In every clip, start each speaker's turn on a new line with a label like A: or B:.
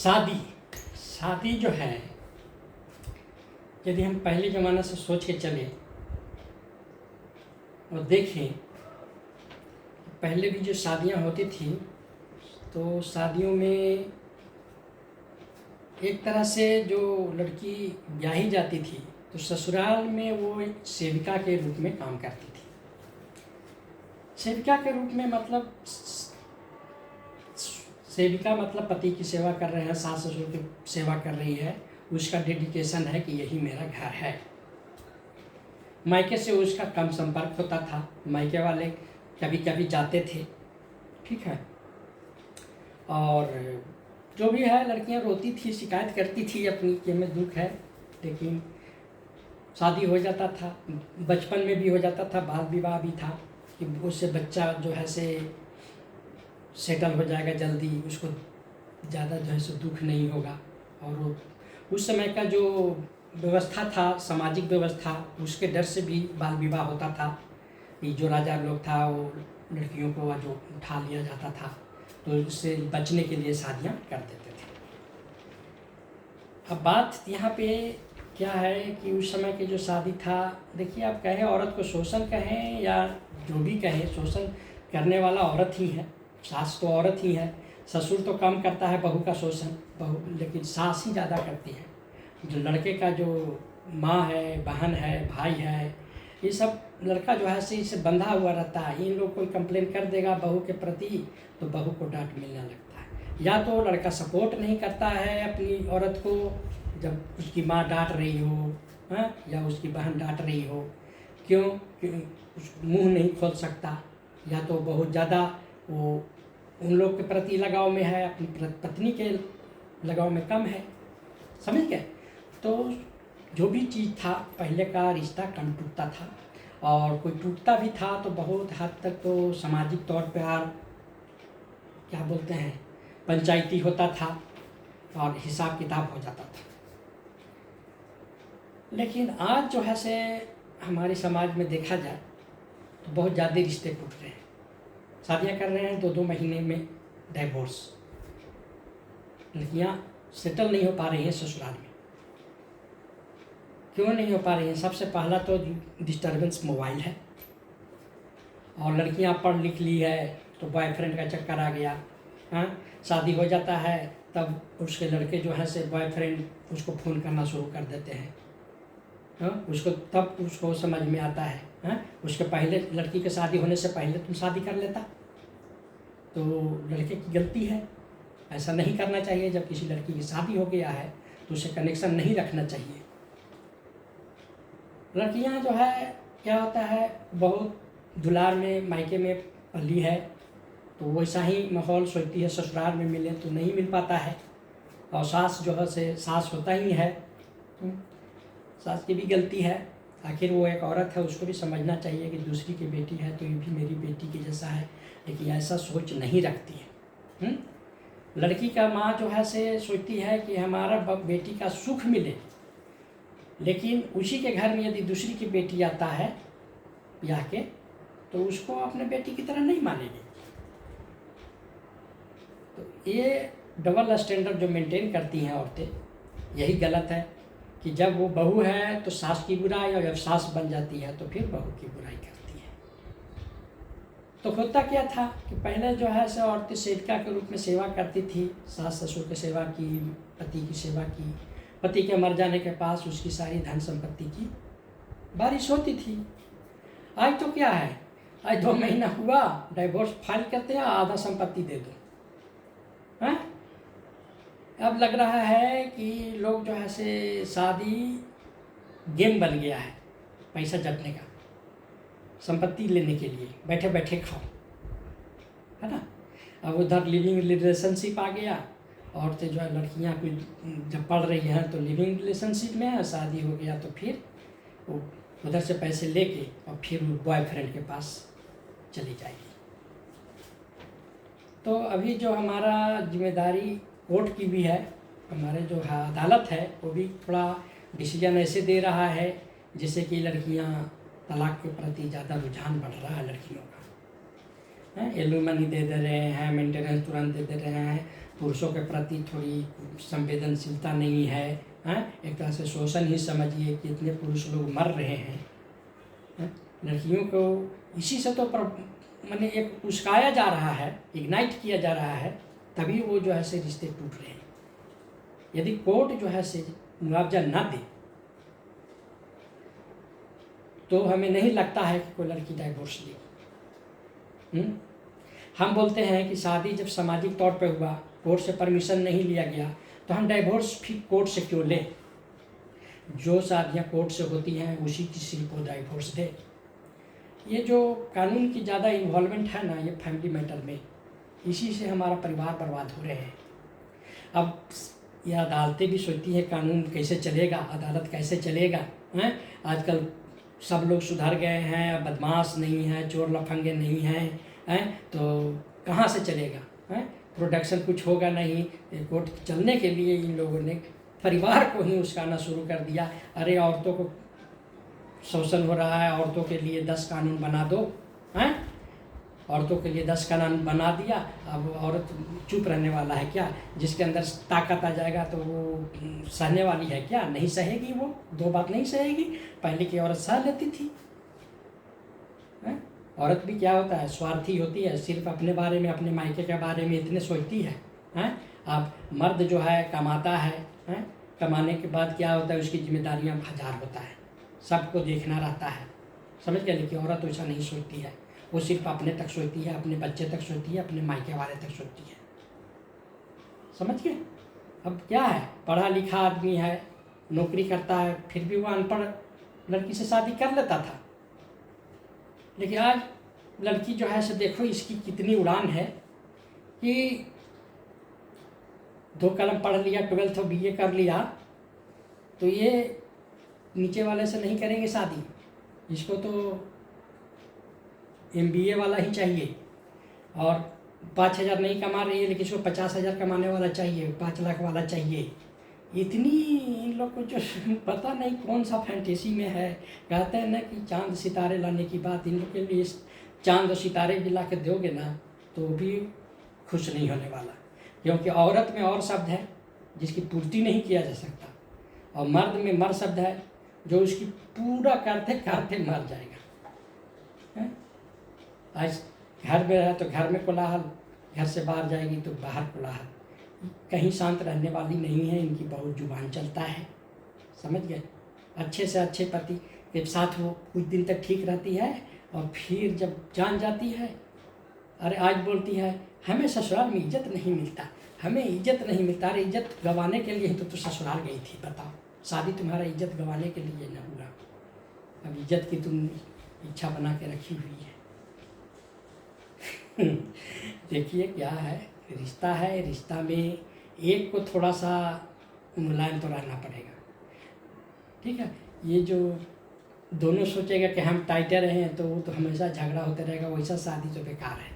A: शादी शादी जो है, यदि हम पहले ज़माना से सोच के चलें और देखें, पहले भी जो शादियां होती थी तो शादियों में एक तरह से जो लड़की ब्याही जाती थी तो ससुराल में वो एक सेविका के रूप में काम करती थी। सेविका के रूप में मतलब सेविका मतलब पति की सेवा कर रहे हैं, सास ससुर की सेवा कर रही है, उसका डेडिकेशन है कि यही मेरा घर है। मायके से उसका कम संपर्क होता था, मायके वाले कभी कभी जाते थे, ठीक है। और जो भी है लड़कियां रोती थी, शिकायत करती थी अपनी कि हमें दुख है, लेकिन शादी हो जाता था, बचपन में भी हो जाता था, बाल विवाह भी था कि उससे बच्चा जो है से सेटल हो जाएगा जल्दी, उसको ज़्यादा जो है सो दुख नहीं होगा। और उस समय का जो व्यवस्था था, सामाजिक व्यवस्था, उसके डर से भी बाल विवाह होता था कि जो राजा लोग था वो लड़कियों को जो उठा लिया जाता था, तो उससे बचने के लिए शादियां कर देते थे। अब बात यहाँ पे क्या है कि उस समय की जो शादी था, देखिए आप कहें औरत को शोषण कहें या जो भी कहें, शोषण करने वाला औरत ही है, सास तो औरत ही है। ससुर तो कम करता है बहू का शोषण, बहू लेकिन सास ही ज़्यादा करती है। जो लड़के का जो माँ है, बहन है, भाई है, ये सब लड़का जो है इससे बंधा हुआ रहता है। इन लोग कोई कंप्लेन कर देगा बहू के प्रति तो बहू को डांट मिलने लगता है। या तो लड़का सपोर्ट नहीं करता है अपनी औरत को जब उसकी माँ डांट रही हो, या उसकी बहन डांट रही हो, क्यों मुंह नहीं खोल सकता, या तो बहुत ज़्यादा वो उन लोग के प्रति लगाव में है, अपनी पत्नी के लगाव में कम है, समझ गए। तो जो भी चीज़ था, पहले का रिश्ता कम टूटता था, और कोई टूटता भी था तो बहुत हद तक तो सामाजिक तौर पर क्या बोलते हैं, पंचायती होता था और हिसाब किताब हो जाता था। लेकिन आज जो है से हमारे समाज में देखा जाए तो बहुत ज़्यादा रिश्ते टूट रहे हैं, शादियाँ कर रहे हैं 2-2 महीने में डाइवोर्स, लड़कियाँ सेटल नहीं हो पा रही हैं ससुराल में। क्यों नहीं हो पा रही हैं? सबसे पहला तो डिस्टर्बेंस मोबाइल है, और लड़कियां पढ़ लिख ली है तो बॉयफ्रेंड का चक्कर आ गया। हाँ, शादी हो जाता है तब उसके लड़के जो है से बॉयफ्रेंड उसको फ़ोन करना शुरू कर देते हैं। हाँ, उसको तब उसको समझ में आता है। हाँ, उसके पहले लड़की के शादी होने से पहले तुम शादी कर लेता तो लड़के की गलती है, ऐसा नहीं करना चाहिए। जब किसी लड़की की शादी हो गया है तो उसे कनेक्शन नहीं रखना चाहिए। लड़कियां जो है क्या होता है, बहुत दुलार में मायके में पली है तो वैसा ही माहौल सोचती है ससुराल में मिले तो नहीं मिल पाता है। और सास जो है से सास होता ही है, सास की भी गलती है, आखिर वो एक औरत है, उसको भी समझना चाहिए कि दूसरी की बेटी है तो ये भी मेरी बेटी की जैसा है, लेकिन ऐसा सोच नहीं रखती है। लड़की का माँ जो है से सोचती है कि हमारा बेटी का सुख मिले, लेकिन उसी के घर में यदि दूसरी की बेटी आता है ब्याह के तो उसको अपने बेटी की तरह नहीं मानेगी। तो ये डबल स्टैंडर्ड जो मेंटेन करती हैं औरतें, यही गलत है कि जब वो बहू है तो सास की बुराई, और जब सास बन जाती है तो फिर बहू की बुराई करती है। तो होता क्या था कि पहले जो है सो औरतें सेविका के रूप में सेवा करती थी, सास ससुर की सेवा की, पति की सेवा की, पति के मर जाने के पास उसकी सारी धन संपत्ति की बारिश होती थी। आज तो क्या है, आज 2 महीना हुआ डाइवोर्स फाइल करते हैं, आधा संपत्ति दे दो। हाँ, अब लग रहा है कि लोग जो है से शादी गेम बन गया है, पैसा जटने का, संपत्ति लेने के लिए बैठे बैठे खाओ, है ना। अब उधर लिविंग रिलेशनशिप आ गया, औरतें जो है लड़कियां कुछ जब पढ़ रही हैं तो लिविंग रिलेशनशिप में है, शादी हो गया तो फिर वो उधर से पैसे लेके और फिर बॉयफ्रेंड के पास चली जाएगी। तो अभी जो हमारा जिम्मेदारी कोर्ट की भी है, हमारे जो अदालत है वो भी थोड़ा डिसीजन ऐसे दे रहा है जिससे कि लड़कियां तलाक के प्रति ज़्यादा रुझान बढ़ रहा है लड़कियों का। हैं, एलुमनी दे दे रहे हैं, मेंटेनेंस तुरंत दे दे रहे हैं, पुरुषों के प्रति थोड़ी संवेदनशीलता नहीं है, हैं, एक तरह से शोषण ही समझिए कि इतने पुरुष लोग मर रहे हैं। लड़कियों को इसी से तो माने एक उस्काया जा रहा है, इग्नाइट किया जा रहा है, तभी वो जो है से रिश्ते टूट रहे हैं। यदि कोर्ट जो है से मुआवजा ना दे तो हमें नहीं लगता है कि कोई लड़की डाइवोर्स लेगी। हम बोलते हैं कि शादी जब सामाजिक तौर पे हुआ, कोर्ट से परमिशन नहीं लिया गया, तो हम डाइवोर्स फिर कोर्ट से क्यों लें? जो शादियाँ कोर्ट से होती हैं उसी किसी को डाइवोर्स दे। ये जो कानून की ज़्यादा इन्वॉल्वमेंट है ना, ये फैमिली मैटर में, इसी से हमारा परिवार बर्बाद हो रहे हैं। अब ये अदालतें भी सोचती हैं कानून कैसे चलेगा, अदालत कैसे चलेगा, हैं? आजकल सब लोग सुधर गए हैं, बदमाश नहीं है, चोर लफंगे नहीं हैं, तो कहाँ से चलेगा, हैं? प्रोडक्शन कुछ होगा नहीं। कोर्ट चलने के लिए इन लोगों ने परिवार को ही उस्काना शुरू कर दिया। अरे औरतों को शोषण हो रहा है, औरतों के लिए 10 कानून बना दो, हैं? औरतों के लिए 10 कानून बना दिया, अब औरत चुप रहने वाला है क्या? जिसके अंदर ताकत आ जाएगा तो वो सहने वाली है क्या? नहीं सहेगी, वो 2 बात नहीं सहेगी। पहले की औरत सह लेती थी, हैं? औरत भी क्या होता है, स्वार्थी होती है, सिर्फ अपने बारे में, अपने मायके के बारे में इतने सोचती है, हैं? अब मर्द जो है कमाता है, हैं? कमाने के बाद क्या होता है, उसकी जिम्मेदारियां 1000 होता है, सबको देखना रहता है, समझ गए? लेकिन औरत वैसा नहीं सोचती है, वो सिर्फ अपने तक सोचती है, अपने बच्चे तक सोचती है, अपने मायके वाले तक सोचती है, समझ गए? अब क्या है, पढ़ा लिखा आदमी है, नौकरी करता है, फिर भी वो अनपढ़ लड़की से शादी कर लेता था। लेकिन आज लड़की जो है से देखो इसकी कितनी उड़ान है कि 2 कलम पढ़ लिया, 12th और BA कर लिया, तो ये नीचे वाले से नहीं करेंगे शादी, इसको तो MBA वाला ही चाहिए, और 5,000 नहीं कमा रही है लेकिन इसको 50,000 कमाने वाला चाहिए, 5 लाख वाला चाहिए। इतनी इन लोग को जो पता नहीं कौन सा फैंटेसी में है। कहते हैं ना कि चांद सितारे लाने की बात, इन लोग के लिए चांद और सितारे भी ला के दोगे ना तो भी खुश नहीं होने वाला, क्योंकि औरत में और शब्द है जिसकी पूर्ति नहीं किया जा सकता, और मर्द में मर शब्द है जो उसकी पूरा करते करते मर जाएगा, है? आज घर में है तो घर में कोलाहल, घर से बाहर जाएगी तो बाहर कोलाहल, कहीं शांत रहने वाली नहीं है, इनकी बहुत जुबान चलता है, समझ गए? अच्छे से अच्छे पति के साथ वो कुछ दिन तक ठीक रहती है, और फिर जब जान जाती है, अरे आज बोलती है हमें ससुराल में इज्जत नहीं मिलता, हमें इज्जत नहीं मिलता। अरे इज्जत गंवाने के लिए तो ससुराल गई थी, बताओ, शादी तुम्हारा इज्जत गंवाने के लिए न हुआ, अब इज्जत की तुम इच्छा बना के रखी हुई है। देखिए क्या है, रिश्ता है, रिश्ता में एक को थोड़ा सा मुलायम तो रहना पड़ेगा, ठीक है? ये जो दोनों सोचेगा कि हम टाइटे रहें तो वो तो हमेशा झगड़ा होता रहेगा, वैसा शादी तो बेकार है।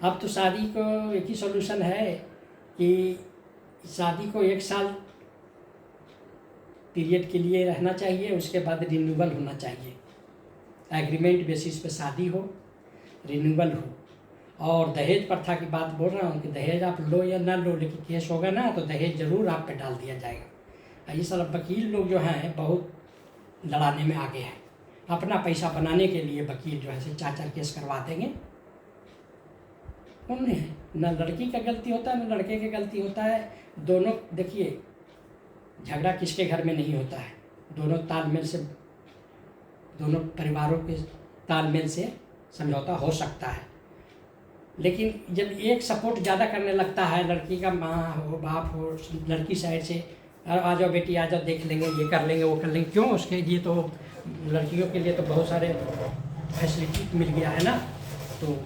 A: अब तो शादी को एक ही सॉल्यूशन है कि शादी को 1 साल पीरियड के लिए रहना चाहिए, उसके बाद रिन्यूअल होना चाहिए, एग्रीमेंट बेसिस पे शादी हो, रिन्यूअल हो। और दहेज प्रथा की बात बोल रहा हूँ कि दहेज आप लो या ना लो, लेकिन केस होगा ना तो दहेज ज़रूर आप पे डाल दिया जाएगा। ये सारा वकील लोग जो हैं बहुत लड़ाने में आगे हैं, अपना पैसा बनाने के लिए वकील जो है से 4-4 केस करवा देंगे। उन्हें न लड़की का गलती होता है न लड़के की गलती होता है, दोनों देखिए झगड़ा किसके घर में नहीं होता है, दोनों तालमेल से, दोनों परिवारों के तालमेल से समझौता हो सकता है। लेकिन जब एक सपोर्ट ज़्यादा करने लगता है, लड़की का माँ हो, बाप हो, लड़की साइड से, अरे आ जाओ बेटी आ जाओ, देख लेंगे, ये कर लेंगे, वो कर लेंगे, क्यों? उसके लिए तो लड़कियों के लिए तो बहुत सारे फैसिलिटी मिल गया है ना, तो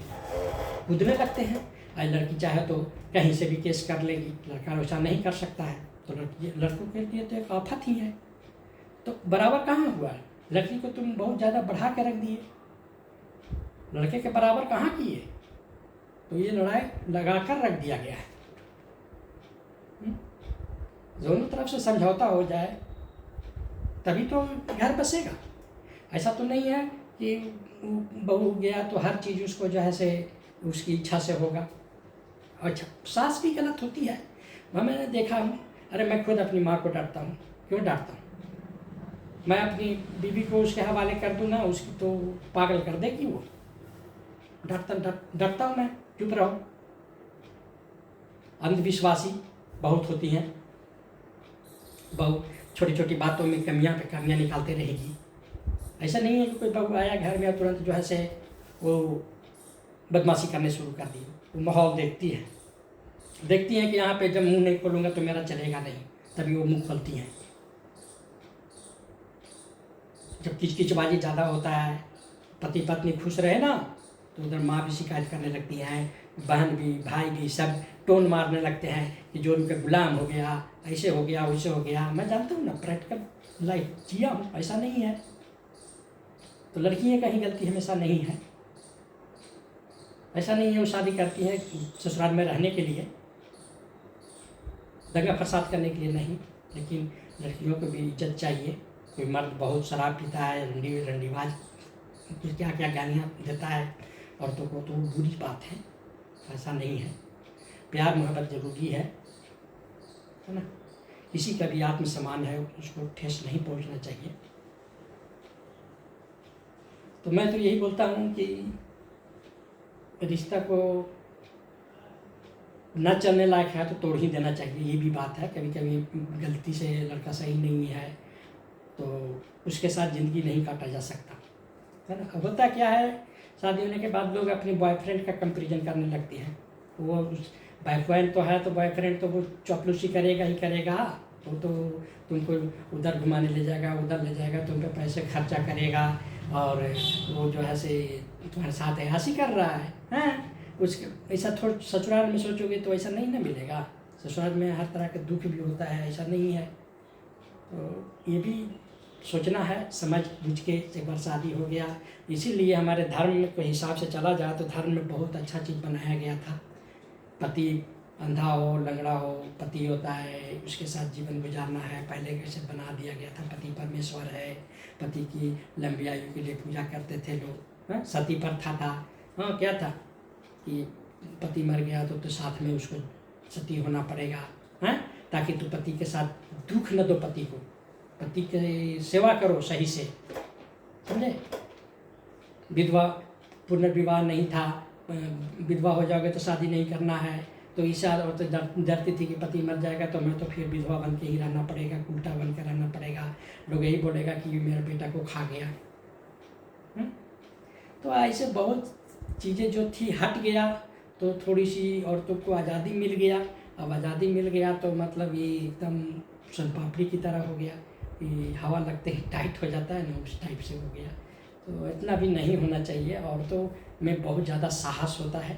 A: कूदने लगते हैं। आज लड़की चाहे तो कहीं से भी केस कर लेगी, लड़का वैसा नहीं कर सकता है, तो लड़कों के लिए तो एक आफत ही है। तो बराबर कहाँ हुआ? लड़की को तुम बहुत ज़्यादा बढ़ा के रख दिए, लड़के के बराबर कहाँ किए? तो ये लड़ाई लगा कर रख दिया गया है। दोनों तरफ से समझौता हो जाए तभी तो घर बसेगा। ऐसा तो नहीं है कि बहू गया तो हर चीज़ उसको जो है से उसकी इच्छा से होगा। अच्छा, सास भी गलत होती है, वह मैंने देखा हूँ। अरे मैं खुद अपनी माँ को डांटता हूँ, क्यों डांटता हूँ? मैं अपनी बीवी को उसके हवाले कर दूँ ना, उसकी तो पागल कर देगी वो। डरता हूँ मैं, चुप रहो। अंधविश्वासी बहुत होती हैं, बहुत छोटी छोटी बातों में कमियां पे कमियां निकालते रहेगी। ऐसा नहीं है कि कोई बहू आया घर में और तुरंत जो है से वो बदमाशी करने शुरू कर दी। वो माहौल देखती है कि यहाँ पे जब मुंह नहीं खोलूँगा तो मेरा चलेगा नहीं, तभी वो मुंह खोलती हैं। जब किचकिचबाजी ज़्यादा होता है, पति पत्नी खुश रहे ना, तो उधर माँ भी शिकायत करने लगती हैं, बहन भी, भाई भी, सब टोन मारने लगते हैं कि जो उनके गुलाम हो गया, ऐसे हो गया, वैसे हो गया। मैं जानता हूँ ना, प्रैक्टिकल लाइफ जिया हूँ, ऐसा नहीं है। तो लड़कियों का ही गलती हमेशा नहीं है। ऐसा नहीं है वो शादी करती हैं ससुराल में रहने के लिए, दंगा फसाद करने के लिए नहीं। लेकिन लड़कियों को भी इज्जत चाहिए। कोई मर्द बहुत शराब पीता है, रंडीबाज क्या क्या गालियाँ देता है औरतों को, तो बुरी बात है, ऐसा नहीं है। प्यार मोहब्बत ज़रूरी है ना। किसी का भी आत्मसम्मान है, उसको ठेस नहीं पहुंचना चाहिए। तो मैं तो यही बोलता हूँ कि रिश्ता को न चलने लायक है तो तोड़ ही देना चाहिए। ये भी बात है, कभी कभी गलती से लड़का सही नहीं है तो उसके साथ ज़िंदगी नहीं काटा जा सकता, है ना। होता क्या है, शादी होने के बाद लोग अपने बॉयफ्रेंड का कंपैरिजन करने लगते हैं। वो बॉयफ्रेंड तो है तो बॉयफ्रेंड तो वो चौपलूसी करेगा ही करेगा। वो तो तुमको उधर घुमाने ले जाएगा, उधर ले जाएगा, तुम पे पैसे खर्चा करेगा, और वो जो है से तुम्हारे साथ ऐसी कर रहा है, हैं। उसके ऐसा थोड़ा ससुराल में सोचोगे तो ऐसा नहीं ना मिलेगा। ससुराल में हर तरह का दुख भी होता है, ऐसा नहीं है। तो ये भी सोचना है, समझ बुझ के। एक बार शादी हो गया, इसीलिए हमारे धर्म के हिसाब से चला जाए तो धर्म में बहुत अच्छा चीज़ बनाया गया था। पति अंधा हो, लंगड़ा हो, पति होता है, उसके साथ जीवन गुजारना है, पहले कैसे बना दिया गया था। पति परमेश्वर है, पति की लंबी आयु के लिए पूजा करते थे लोग। हाँ, सती प्रथा था। हाँ, क्या था कि पति मर गया तो साथ में उसको सती होना पड़ेगा, हैं, ताकि तू पति के साथ दुख न दो पति को, पति की सेवा करो सही से, समझे। विधवा पुनर्विवाह नहीं था, विधवा हो जाओगे तो शादी नहीं करना है। तो ईशा और तो डरती थी कि पति मर जाएगा तो मैं तो फिर विधवा बन के ही रहना पड़ेगा, उल्टा बन के रहना पड़ेगा, लोग यही बोलेगा कि ये मेरे बेटा को खा गया। तो ऐसे बहुत चीज़ें जो थी हट गया, तो थोड़ी सी औरतों को आज़ादी मिल गया। अब आज़ादी मिल गया तो मतलब ये एकदम सन पापड़ी की तरह हो गया कि हवा लगते ही टाइट हो जाता है ना, उस टाइप से हो गया। तो इतना भी नहीं होना चाहिए। औरतों में बहुत ज़्यादा साहस होता है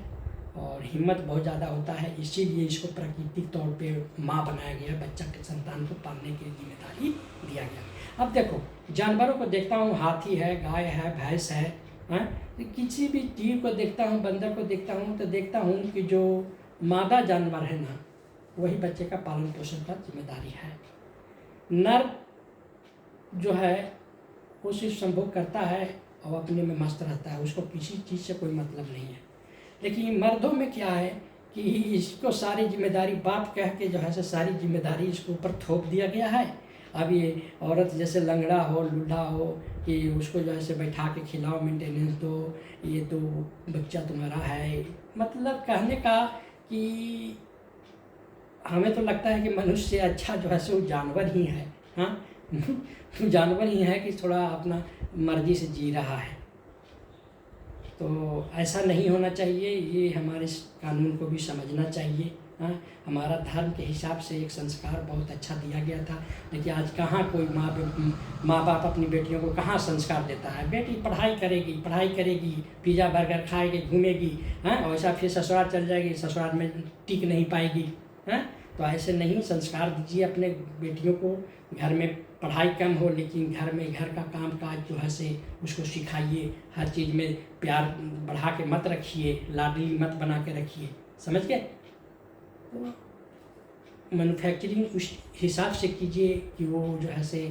A: और हिम्मत बहुत ज़्यादा होता है, इसीलिए इसको प्राकृतिक तौर पे माँ बनाया गया, बच्चा के संतान को पालने की जिम्मेदारी दिया गया। अब देखो, जानवरों को देखता हूँ, हाथी है, गाय है, भैंस है, हाँ, किसी भी जीव को देखता हूँ, बंदर को देखता हूँ, तो देखता हूँ कि जो मादा जानवर है ना, वही बच्चे का पालन पोषण का जिम्मेदारी है। नर जो है वो सिर्फ संभोग करता है और अपने में मस्त रहता है, उसको किसी चीज़ से कोई मतलब नहीं है। लेकिन मर्दों में क्या है कि इसको सारी जिम्मेदारी बाप कह के जो है से सारी जिम्मेदारी इसके ऊपर थोप दिया गया है। अब ये औरत जैसे लंगड़ा हो, लूल्हा हो, कि उसको जो है से बैठा के खिलाओ, मेंटेनेंस दो, ये तो बच्चा तुम्हारा है। मतलब कहने का कि हमें तो लगता है कि मनुष्य से अच्छा जो है सो वो जानवर ही है। हाँ जानवर ही है कि थोड़ा अपना मर्जी से जी रहा है। तो ऐसा नहीं होना चाहिए, ये हमारे कानून को भी समझना चाहिए। हाँ, हमारा धर्म के हिसाब से एक संस्कार बहुत अच्छा दिया गया था, लेकिन आज कहाँ कोई माँ बाप अपनी बेटियों को कहाँ संस्कार देता है। बेटी पढ़ाई करेगी, पिज़्ज़ा बर्गर खाएगी, घूमेगी, हैं, और ऐसा फिर ससुराल चल जाएगी, ससुराल में टिक नहीं पाएगी, हैं। तो ऐसे नहीं, संस्कार दीजिए अपने बेटियों को। घर में पढ़ाई कम हो लेकिन घर में घर का काम काज जो है से उसको सिखाइए। हर चीज़ में प्यार बढ़ा के मत रखिए, लाडली मत बना के रखिए, समझ गए। तो मैन्युफैक्चरिंग उस हिसाब से कीजिए कि वो जो है से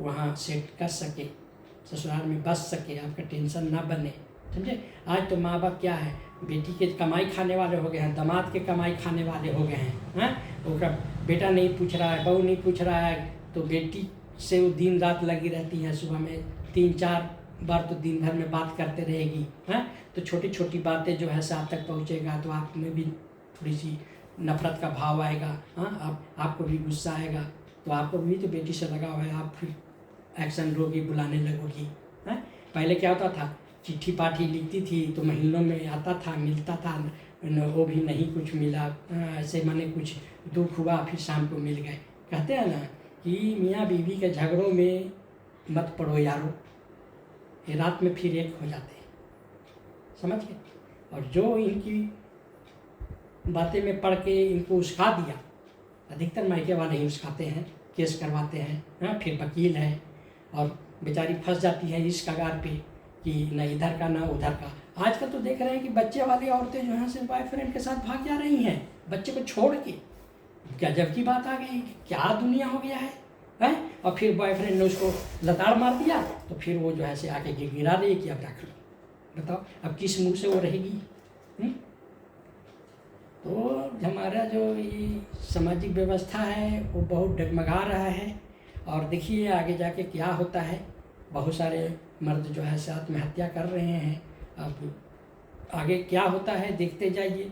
A: वहाँ सेट कर सके, ससुराल में बस सके, आपका टेंशन ना बने, समझे। आज तो माँ बाप क्या है, बेटी के कमाई खाने वाले हो गए हैं, दामाद के कमाई खाने वाले हो गए हैं। हाँ, उसका बेटा नहीं पूछ रहा है, बहू नहीं पूछ रहा है, तो बेटी से वो दिन रात लगी रहती है। सुबह में 3-4 बार तो दिन भर में बात करते रहेगी। हाँ, तो छोटी छोटी बातें जो है आप तक पहुँचेगा तो आप में भी थोड़ी सी नफरत का भाव आएगा। हाँ, आपको भी गुस्सा आएगा, तो आपको भी तो बेटी से लगा हुआ है, आप फिर एक्शन लोगी, बुलाने लगोगी। हाँ, पहले क्या होता था, चिट्ठी पाठी लिखती थी तो महीनों में आता था, मिलता था, वो भी नहीं कुछ मिला, ऐसे माने कुछ दुख हुआ फिर शाम को मिल गए। कहते हैं ना कि मियाँ बीवी के झगड़ों में मत पड़ो यारो, ये रात में फिर एक हो जाते हैं, समझ गए। और जो इनकी बातें में पढ़ के इनको उस्का दिया, अधिकतर मायके वाले ही उस्काते हैं, केस करवाते हैं। हाँ, फिर वकील है और बेचारी फंस जाती है इस कगार पे कि न इधर का ना उधर का। आजकल तो देख रहे हैं कि बच्चे वाली औरतें जो हैं सिर्फ बॉयफ्रेंड के साथ भाग जा रही हैं, बच्चे को छोड़ के। गजब की बात आ गई, क्या दुनिया हो गया है, हैं? और फिर बॉयफ्रेंड ने उसको लताड़ मार दिया तो फिर वो जो है से आके गिरा रही कि अब रख लो। बताओ अब किस मुँह से वो रहेगी। तो हमारा जो ये सामाजिक व्यवस्था है वो बहुत डगमगा रहा है। और देखिए आगे जाके क्या होता है। बहुत सारे मर्द जो है से आत्महत्या कर रहे हैं। अब आगे क्या होता है देखते जाइए।